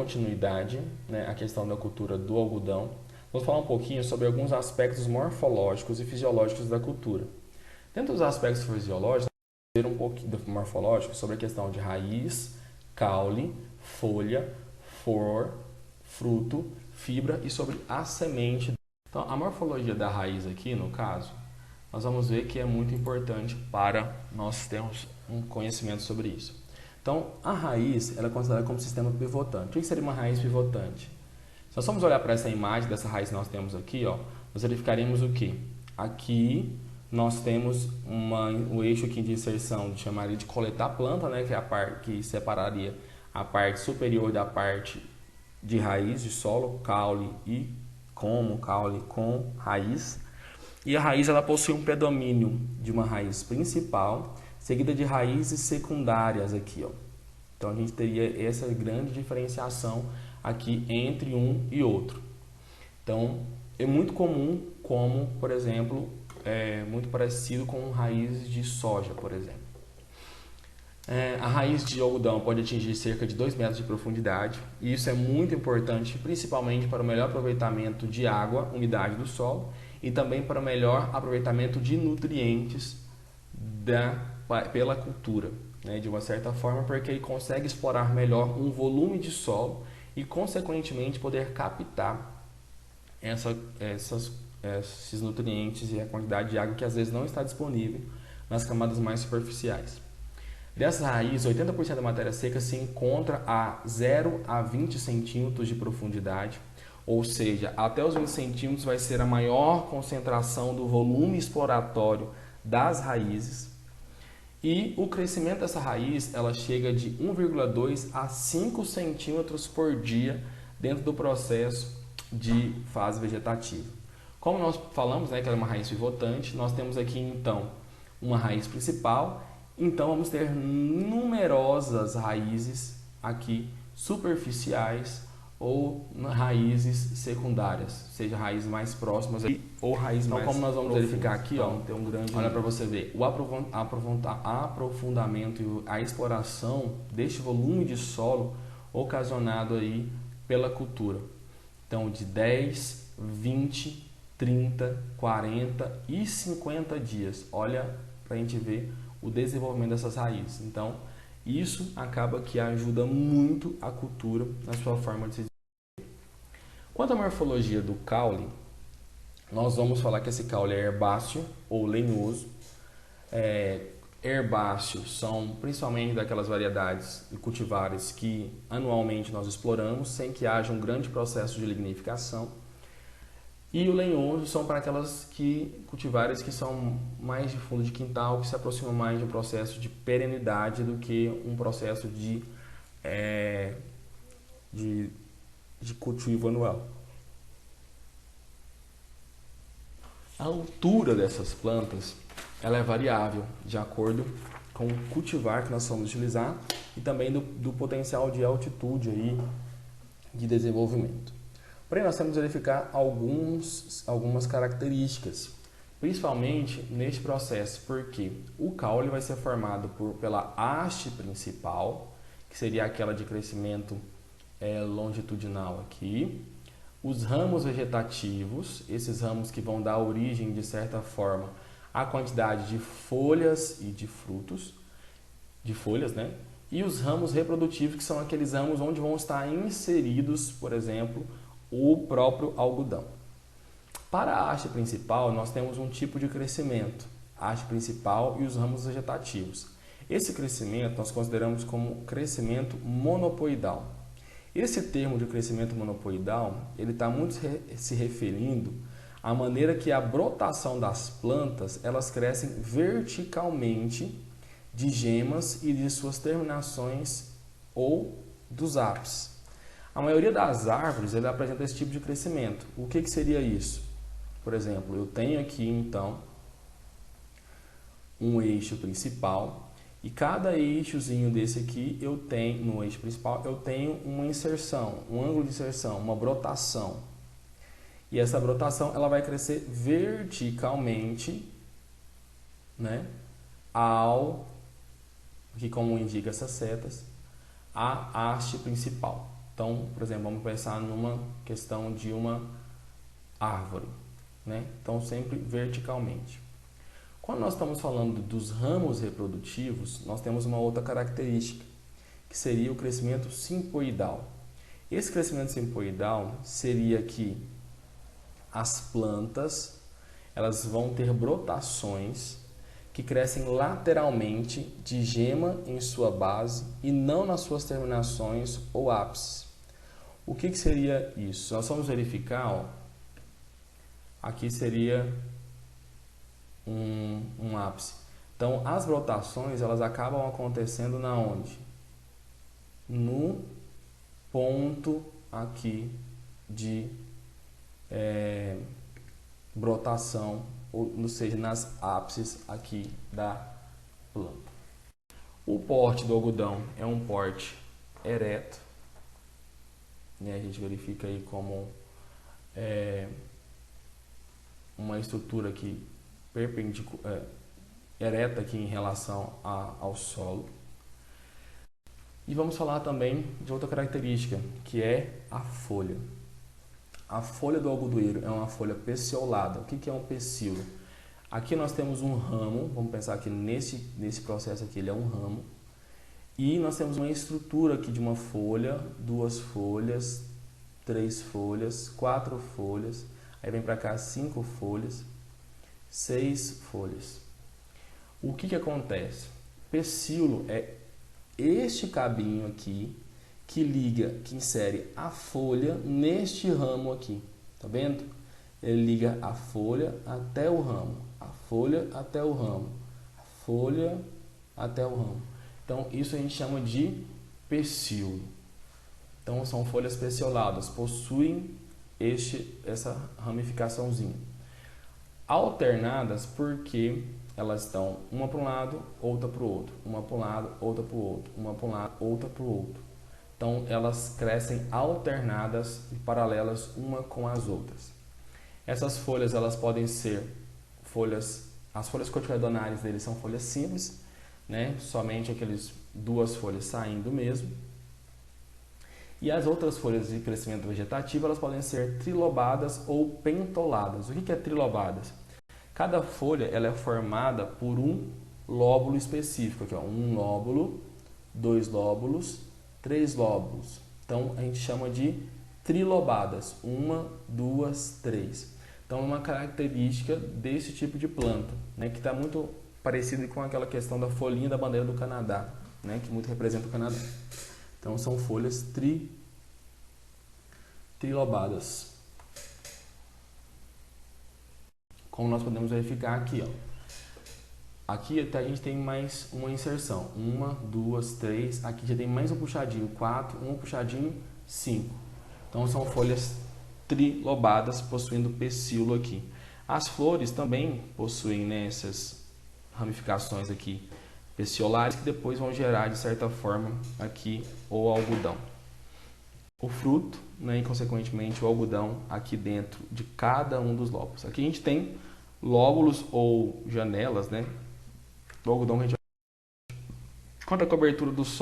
continuidade, né, a questão da cultura do algodão, vamos falar um pouquinho sobre alguns aspectos morfológicos e fisiológicos da cultura. Dentro dos aspectos fisiológicos, vamos ver um pouquinho do morfológico sobre a questão de raiz, caule, folha, flor, fruto, fibra e sobre a semente. Então, a morfologia da raiz aqui, no caso, nós vamos ver que é muito importante para nós termos um conhecimento sobre isso. Então, a raiz ela é considerada como sistema pivotante. O que seria uma raiz pivotante? Se nós formos olhar para essa imagem dessa raiz que nós temos aqui, ó, nós verificaremos o que? Aqui nós temos o eixo aqui de inserção, chamaria de coletar a planta, né, que é a parte que separaria a parte superior da parte de raiz, de solo, caule com raiz. E a raiz ela possui um predomínio de uma raiz principal, seguida de raízes secundárias aqui, ó. Então a gente teria essa grande diferenciação aqui entre um e outro. Então é muito comum, como por exemplo, muito parecido com raízes de soja, por exemplo. A raiz de algodão pode atingir cerca de 2 metros de profundidade, e isso é muito importante, principalmente para o melhor aproveitamento de água, umidade do solo, e também para o melhor aproveitamento de nutrientes pela cultura, né, de uma certa forma, porque ele consegue explorar melhor um volume de solo e, consequentemente, poder captar esses nutrientes e a quantidade de água que às vezes não está disponível nas camadas mais superficiais. Dessas raízes, 80% da matéria seca se encontra a 0 a 20 centímetros de profundidade, ou seja, até os 20 centímetros vai ser a maior concentração do volume exploratório das raízes. E o crescimento dessa raiz ela chega de 1,2 a 5 centímetros por dia dentro do processo de fase vegetativa. Como nós falamos, né, que ela é uma raiz pivotante, nós temos aqui então uma raiz principal. Então vamos ter numerosas raízes aqui superficiais ou raízes secundárias, seja raízes mais próximas ou raízes mais. Então, como nós vamos verificar aqui, ó, tem um grande. Olha para você ver o aprofundamento e a exploração deste volume de solo ocasionado aí pela cultura. Então, de 10, 20, 30, 40 e 50 dias. Olha para a gente ver o desenvolvimento dessas raízes. Então, isso acaba que ajuda muito a cultura na sua forma de se desenvolver. Quanto à morfologia do caule, nós vamos falar que esse caule é herbáceo ou lenhoso. Herbáceos são principalmente daquelas variedades e cultivares que anualmente nós exploramos, sem que haja um grande processo de lignificação. E o lenhoso são para aquelas cultivares que são mais de fundo de quintal, que se aproximam mais de um processo de perenidade do que um processo de cultivo anual. A altura dessas plantas ela é variável de acordo com o cultivar que nós vamos utilizar e também do potencial de altitude aí, de desenvolvimento. Porém, nós temos que verificar algumas características, principalmente neste processo, porque o caule vai ser formado pela haste principal, que seria aquela de crescimento longitudinal aqui, os ramos vegetativos, esses ramos que vão dar origem, de certa forma, à quantidade de folhas e de frutos, de folhas, né? E os ramos reprodutivos, que são aqueles ramos onde vão estar inseridos, por exemplo, o próprio algodão. Para a haste principal, nós temos um tipo de crescimento, a haste principal e os ramos vegetativos. Esse crescimento nós consideramos como crescimento monopoidal. Esse termo de crescimento monopoidal, ele está muito se referindo à maneira que a brotação das plantas, elas crescem verticalmente de gemas e de suas terminações ou dos ápices. A maioria das árvores ele apresenta esse tipo de crescimento. O que seria isso? Por exemplo, eu tenho aqui então um eixo principal e cada eixozinho desse aqui no eixo principal eu tenho uma inserção, um ângulo de inserção, uma brotação. E essa brotação ela vai crescer verticalmente, né, aqui como indica essas setas, a haste principal. Então, por exemplo, vamos pensar numa questão de uma árvore, né? Então, sempre verticalmente. Quando nós estamos falando dos ramos reprodutivos, nós temos uma outra característica, que seria o crescimento simpoidal. Esse crescimento simpoidal seria que as plantas elas vão ter brotações que crescem lateralmente de gema em sua base e não nas suas terminações ou ápices. O que seria isso? Nós vamos verificar, ó, aqui seria um ápice. Então, as brotações elas acabam acontecendo na onde? No ponto aqui de brotação, ou seja, nas ápices aqui da planta. O porte do algodão é um porte ereto, né? A gente verifica aí como uma estrutura aqui perpendicular, ereta aqui em relação ao solo. E vamos falar também de outra característica, que é a folha. A folha do algodoeiro é uma folha peciolada. O que é um pecíolo? Aqui nós temos um ramo, vamos pensar que nesse processo aqui ele é um ramo, e nós temos uma estrutura aqui de uma folha, 2 folhas, 3 folhas, 4 folhas, aí vem para cá 5 folhas, 6 folhas. O que acontece? Pecíolo é este cabinho aqui que liga, que insere a folha neste ramo aqui, tá vendo? Ele liga a folha até o ramo, a folha até o ramo, a folha até o ramo. Então isso a gente chama de pecíolo. Então são folhas pecioladas, possuem essa ramificaçãozinha. Alternadas porque elas estão uma para um lado, outra para o outro, uma para um lado, outra para o outro, uma para um lado, outra para o outro. Então elas crescem alternadas e paralelas uma com as outras. Essas folhas elas podem ser as folhas cotiledonares deles são folhas simples, né? Somente aqueles 2 folhas saindo mesmo. E as outras folhas de crescimento vegetativo elas podem ser trilobadas ou pentoladas. O que é trilobadas? Cada folha ela é formada por um lóbulo específico, aqui, ó, um lóbulo, 2 lóbulos, 3 lóbulos. Então a gente chama de trilobadas, 1, 2, 3. Então é uma característica desse tipo de planta, né, que está muito parecido com aquela questão da folhinha da bandeira do Canadá, né, que muito representa o Canadá. Então são folhas trilobadas. Como nós podemos verificar aqui, ó. Aqui a gente tem mais uma inserção. 1, 2, 3. Aqui já tem mais um puxadinho. 4, um puxadinho, 5. Então são folhas trilobadas, possuindo pecíolo aqui. As flores também possuem, né, essas ramificações aqui peciolares que depois vão gerar, de certa forma, aqui o algodão. O fruto, né, e consequentemente o algodão aqui dentro de cada um dos lóbulos. Aqui a gente tem lóbulos ou janelas, né, do algodão que a gente... Quanto à cobertura do solo,